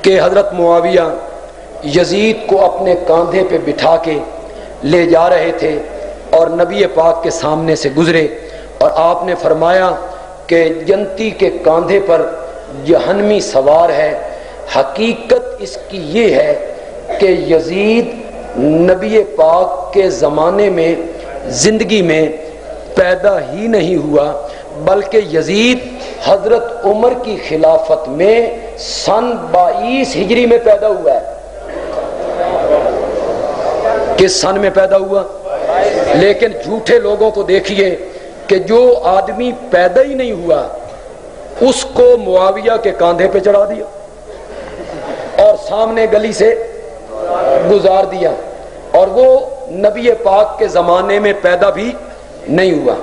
کہ حضرت معاویہ یزید کو اپنے کاندھے پہ بٹھا کے لے جا رہے تھے اور نبی پاک کے سامنے سے گزرے، اور آپ نے فرمایا کہ جنتی کے کاندھے پر جہنمی سوار ہے۔ حقیقت اس کی یہ ہے کہ یزید نبی پاک کے زمانے میں زندگی میں پیدا ہی نہیں ہوا، بلکہ یزید حضرت عمر کی خلافت میں سن 22 ہجری میں پیدا ہوا ہے۔ کس سن میں پیدا ہوا؟ لیکن جھوٹے لوگوں کو دیکھیے کہ جو آدمی پیدا ہی نہیں ہوا اس کو معاویہ کے کاندھے پہ چڑھا دیا اور سامنے گلی سے گزار دیا، اور وہ نبی پاک کے زمانے میں پیدا بھی نہیں ہوا۔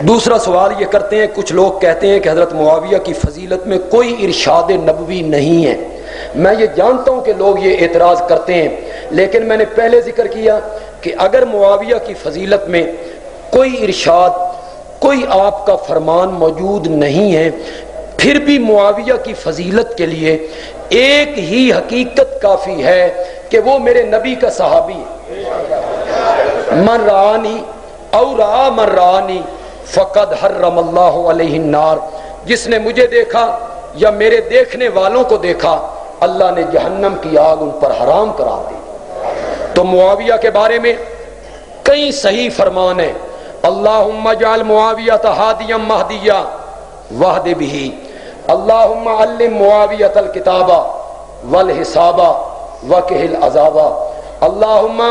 دوسرا سوال یہ کرتے ہیں، کچھ لوگ کہتے ہیں کہ حضرت معاویہ کی فضیلت میں کوئی ارشاد نبوی نہیں ہے۔ میں یہ جانتا ہوں کہ لوگ یہ اعتراض کرتے ہیں، لیکن میں نے پہلے ذکر کیا کہ اگر معاویہ کی فضیلت میں کوئی ارشاد، کوئی آپ کا فرمان موجود نہیں ہے، پھر بھی معاویہ کی فضیلت کے لیے ایک ہی حقیقت کافی ہے کہ وہ میرے نبی کا صحابی ہے۔ من رآنی او رآ من رآنی فقد حرم اللہ علیہ النار، جس نے مجھے دیکھا یا میرے دیکھنے والوں کو دیکھا اللہ نے جہنم کی آگ ان پر حرام کرا دی۔ تو معاویہ کے بارے میں کئی صحیح فرمان ہیں، اللہم اجعل معاویہ ہادیا مہدیا واہد بہ، اللہم علم معاویہ الکتاب والحساب وقہ العذاب، اللہم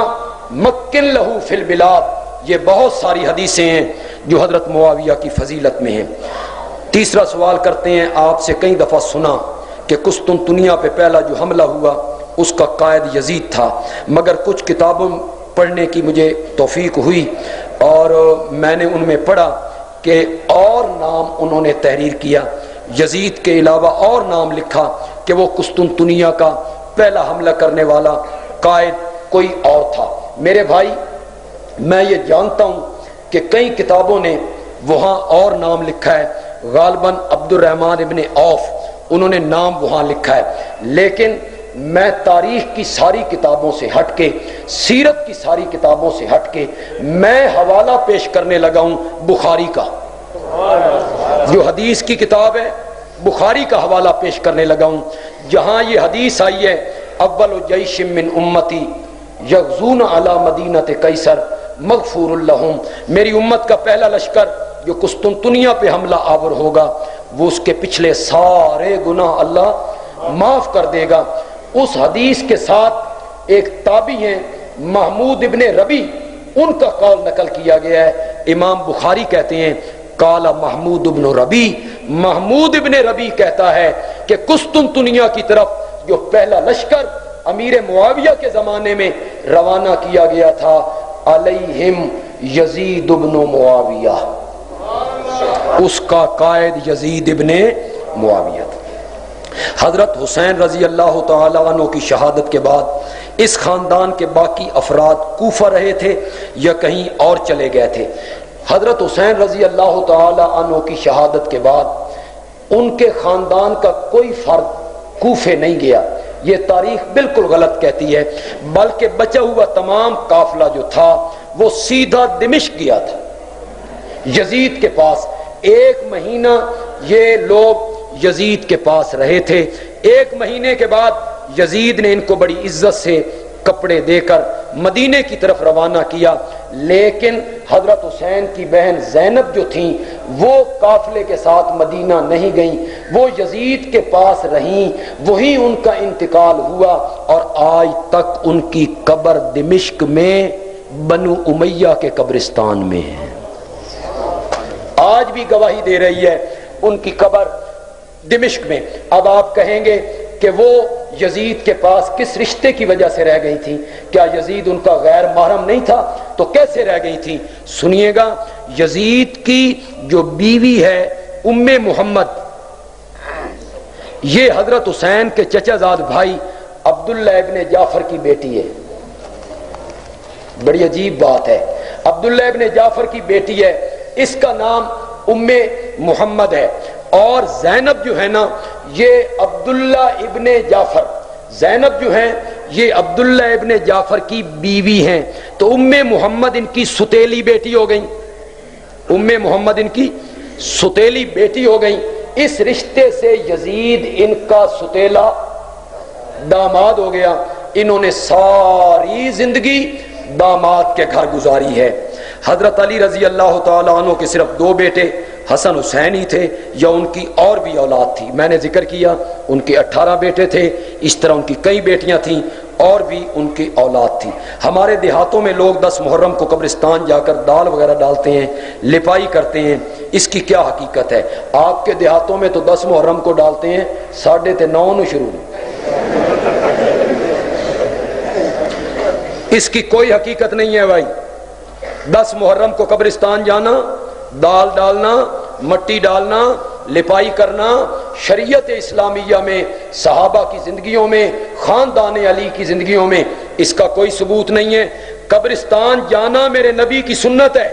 مکن لہ فی البلاد۔ یہ بہت ساری حدیثیں ہیں جو حضرت معاویہ کی فضیلت میں ہیں۔ تیسرا سوال کرتے ہیں، آپ سے کئی دفعہ سنا کہ قسطنطنیہ پہ پہلا جو حملہ ہوا اس کا قائد یزید تھا، مگر کچھ کتابوں پڑھنے کی مجھے توفیق ہوئی اور میں نے ان میں پڑھا کہ اور نام انہوں نے تحریر کیا، یزید کے علاوہ اور نام لکھا کہ وہ قسطنطنیہ کا پہلا حملہ کرنے والا قائد کوئی اور تھا۔ میرے بھائی، میں یہ جانتا ہوں کہ کئی کتابوں نے وہاں اور نام لکھا ہے، غالباً عبد الرحمن ابن عوف انہوں نے نام وہاں لکھا ہے، لیکن میں تاریخ کی ساری کتابوں سے ہٹ کے، سیرت کی ساری کتابوں سے ہٹ کے میں حوالہ پیش کرنے لگا ہوں بخاری کا، جو حدیث کی کتاب ہے بخاری کا حوالہ پیش کرنے لگا ہوں، جہاں یہ حدیث آئی ہے اول جیش من امتی یغزون علی مدینۃ قیصر مغفور لہم، میری امت کا پہلا لشکر جو قسطنطنیہ پہ حملہ آور ہوگا وہ اس کے پچھلے سارے گناہ اللہ معاف کر دے گا۔ اس حدیث کے ساتھ ایک تابعی ہیں محمود ابن ربی، ان کا قول نقل کیا گیا ہے، امام بخاری کہتے ہیں قال محمود ابن ربی، محمود ابن ربی کہتا ہے کہ قسطنطنیہ کی طرف جو پہلا لشکر امیر معاویہ کے زمانے میں روانہ کیا گیا تھا، علیہم یزید ابن معاویہ، اس کا قائد یزید ابن معاویہ تھا۔ حضرت حسین رضی اللہ تعالی عنہ کی شہادت کے بعد اس خاندان کے باقی افراد کوفہ رہے تھے یا کہیں اور چلے گئے تھے۔ حضرت حسین رضی اللہ تعالی عنہ کی شہادت کے بعد ان کے خاندان کا کوئی فرد کوفے نہیں گیا، یہ تاریخ بالکل غلط کہتی ہے، بلکہ بچا ہوا تمام قافلہ جو تھا وہ سیدھا دمشق گیا تھا، یزید کے پاس۔ ایک مہینہ یہ لوگ یزید کے پاس رہے تھے، ایک مہینے کے بعد یزید نے ان کو بڑی عزت سے کپڑے دے کر مدینے کی طرف روانہ کیا، لیکن حضرت حسین کی بہن زینب جو تھیں وہ قافلے کے ساتھ مدینہ نہیں گئیں، وہ یزید کے پاس رہیں، وہی ان کا انتقال ہوا، اور آج تک ان کی قبر دمشق میں بنو امیہ کے قبرستان میں ہے، آج بھی گواہی دے رہی ہے ان کی قبر دمشق میں۔ اب آپ کہیں گے کہ وہ یزید کے پاس کس رشتے کی وجہ سے رہ گئی تھی؟ کیا یزید ان کا غیر محرم نہیں تھا؟ تو کیسے رہ گئی تھی؟ سنیے گا، یزید کی جو بیوی ہے ام محمد، یہ حضرت حسین کے چچا زاد بھائی عبداللہ ابن جعفر کی بیٹی ہے۔ بڑی عجیب بات ہے، عبداللہ ابن جعفر کی بیٹی ہے، اس کا نام ام محمد ہے، اور زینب جو ہے نا یہ عبداللہ ابن جعفر، زینب جو ہیں یہ عبداللہ ابن جعفر کی بیوی ہیں، تو ام محمد ان کی ستیلی بیٹی ہو گئی، ام محمد ان کی ستیلی بیٹی ہو گئی۔ اس رشتے سے یزید ان کا ستیلا داماد ہو گیا۔ انہوں نے ساری زندگی داماد کے گھر گزاری ہے۔ حضرت علی رضی اللہ تعالیٰ عنہ کے صرف 2 بیٹے حسن حسین ہی تھے یا ان کی اور بھی اولاد تھی؟ میں نے ذکر کیا ان کے 18 بیٹے تھے، اس طرح ان کی کئی بیٹیاں تھیں اور بھی ان کی اولاد تھی۔ ہمارے دیہاتوں میں لوگ 10 محرم کو قبرستان جا کر دال وغیرہ ڈالتے ہیں، لپائی کرتے ہیں، اس کی کیا حقیقت ہے؟ آپ کے دیہاتوں میں تو 10 محرم کو ڈالتے ہیں 9:30 شروع، اس کی کوئی حقیقت نہیں ہے بھائی۔ 10 محرم کو قبرستان جانا، دال ڈالنا، مٹی ڈالنا، لپائی کرنا، شریعت اسلامیہ میں، صحابہ کی زندگیوں میں، خاندان علی کی زندگیوں میں اس کا کوئی ثبوت نہیں ہے۔ قبرستان جانا میرے نبی کی سنت ہے،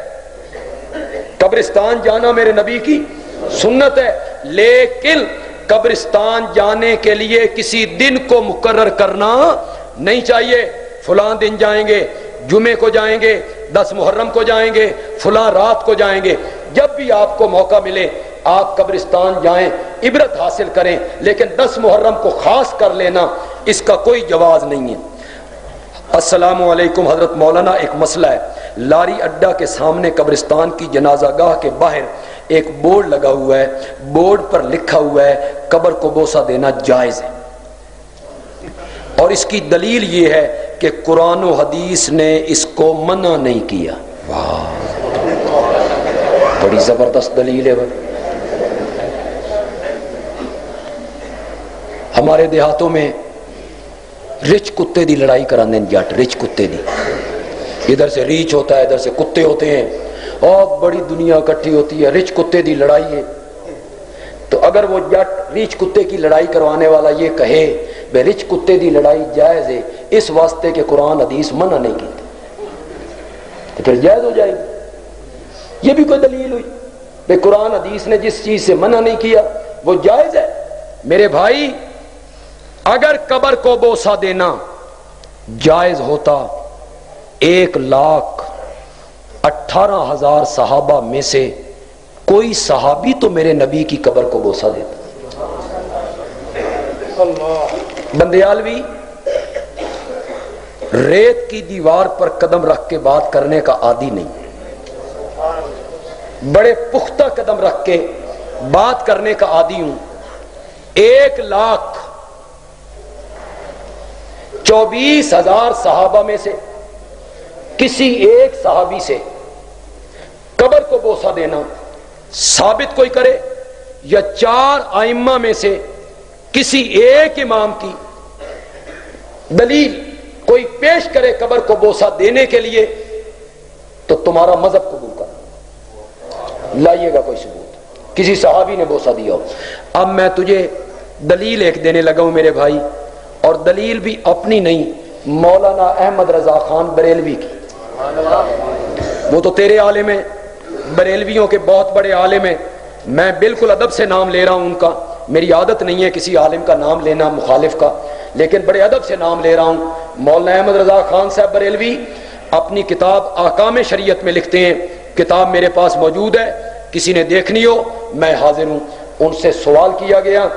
قبرستان جانا میرے نبی کی سنت ہے، لیکن قبرستان جانے کے لیے کسی دن کو مقرر کرنا نہیں چاہیے۔ فلاں دن جائیں گے، جمعے کو جائیں گے، 10 محرم کو جائیں گے، فلاں رات کو جائیں گے۔ جب بھی آپ کو موقع ملے آپ قبرستان جائیں، عبرت حاصل کریں، لیکن 10 محرم کو خاص کر لینا اس کا کوئی جواز نہیں ہے۔ السلام علیکم حضرت مولانا، ایک مسئلہ ہے، لاری اڈا کے سامنے قبرستان کی جنازہ گاہ کے باہر ایک بورڈ لگا ہوا ہے، بورڈ پر لکھا ہوا ہے قبر کو بوسہ دینا جائز ہے، اور اس کی دلیل یہ ہے کہ قرآن و حدیث نے اس کو منع نہیں کیا۔ واہ، بڑی زبردست دلیل ہے بھائی۔ ہمارے دیہاتوں میں رچ کتے دی لڑائی کرانے جٹ، رچ کتے دی، ادھر سے ریچھ ہوتا ہے، ادھر سے کتے ہوتے ہیں، اور بڑی دنیا اکٹھی ہوتی ہے، رچ کتے دی لڑائی ہے۔ تو اگر وہ جٹ ریچھ کتے کی لڑائی کروانے والا یہ کہے بے رچ کتے دی لڑائی جائز ہے اس واسطے کہ قرآن حدیث منع نہیں کی، تو پھر جائز ہو جائے گی۔ یہ بھی کوئی دلیل ہوئی بے قرآن حدیث نے جس چیز سے منع نہیں کیا وہ جائز ہے؟ میرے بھائی، اگر قبر کو بوسہ دینا جائز ہوتا 1,18,000 صحابہ میں سے کوئی صحابی تو میرے نبی کی قبر کو بوسہ دیتا۔ بندیالوی ریت کی دیوار پر قدم رکھ کے بات کرنے کا عادی نہیں، بڑے پختہ قدم رکھ کے بات کرنے کا عادی ہوں۔ 1,24,000 صحابہ میں سے کسی ایک صحابی سے قبر کو بوسہ دینا ثابت کوئی کرے، یا 4 ائمہ میں سے کسی ایک امام کی دلیل کوئی پیش کرے قبر کو بوسہ دینے کے لیے، تو تمہارا مذہب قبول کر لائیے گا کوئی ثبوت کسی صحابی نے بوسہ دیا ہو۔ اب میں تجھے دلیل ایک دینے لگا ہوں میرے بھائی، اور دلیل بھی اپنی نہیں، مولانا احمد رضا خان بریلوی کی۔ وہ تو تیرے عالم ہیں، بریلویوں کے بہت بڑے عالم ہیں، میں بالکل ادب سے نام لے رہا ہوں ان کا، میری عادت نہیں ہے کسی عالم کا نام لینا مخالف کا، لیکن بڑے ادب سے نام لے رہا ہوں۔ مولانا احمد رضا خان صاحب بریلوی اپنی کتاب احکام شریعت میں لکھتے ہیں، کتاب میرے پاس موجود ہے، کسی نے دیکھنی ہو میں حاضر ہوں۔ ان سے سوال کیا گیا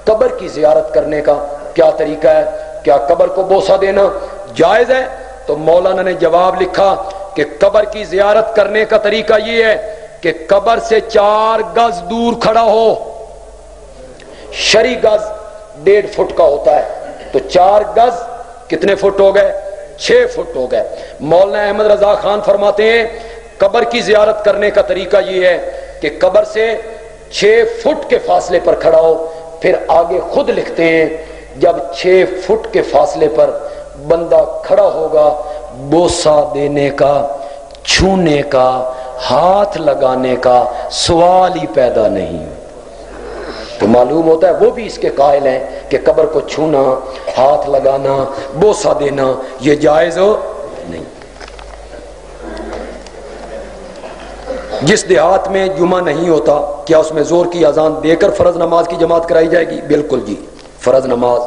قبر کی زیارت کرنے کا کیا طریقہ ہے، کیا قبر کو بوسہ دینا جائز ہے؟ تو مولانا نے جواب لکھا کہ قبر کی زیارت کرنے کا طریقہ یہ ہے کہ قبر سے 4 گز دور کھڑا ہو، شرعی گز 1.5 فٹ کا ہوتا ہے، تو 4 گز کتنے فٹ ہو گئے؟ 6 فٹ ہو گئے۔ مولانا احمد رضا خان فرماتے ہیں قبر کی زیارت کرنے کا طریقہ یہ ہے کہ قبر سے 6 فٹ کے فاصلے پر کھڑا ہو، پھر آگے خود لکھتے ہیں جب 6 فٹ کے فاصلے پر بندہ کھڑا ہوگا بوسہ دینے کا، چھونے کا، ہاتھ لگانے کا سوال ہی پیدا نہیں۔ تو معلوم ہوتا ہے وہ بھی اس کے قائل ہیں کہ قبر کو چھونا، ہاتھ لگانا، بوسہ دینا یہ جائز ہو نہیں۔ جس دیہات میں جمعہ نہیں ہوتا کیا اس میں زور کی اذان دے کر فرض نماز کی جماعت کرائی جائے گی؟ بالکل جی، فرض نماز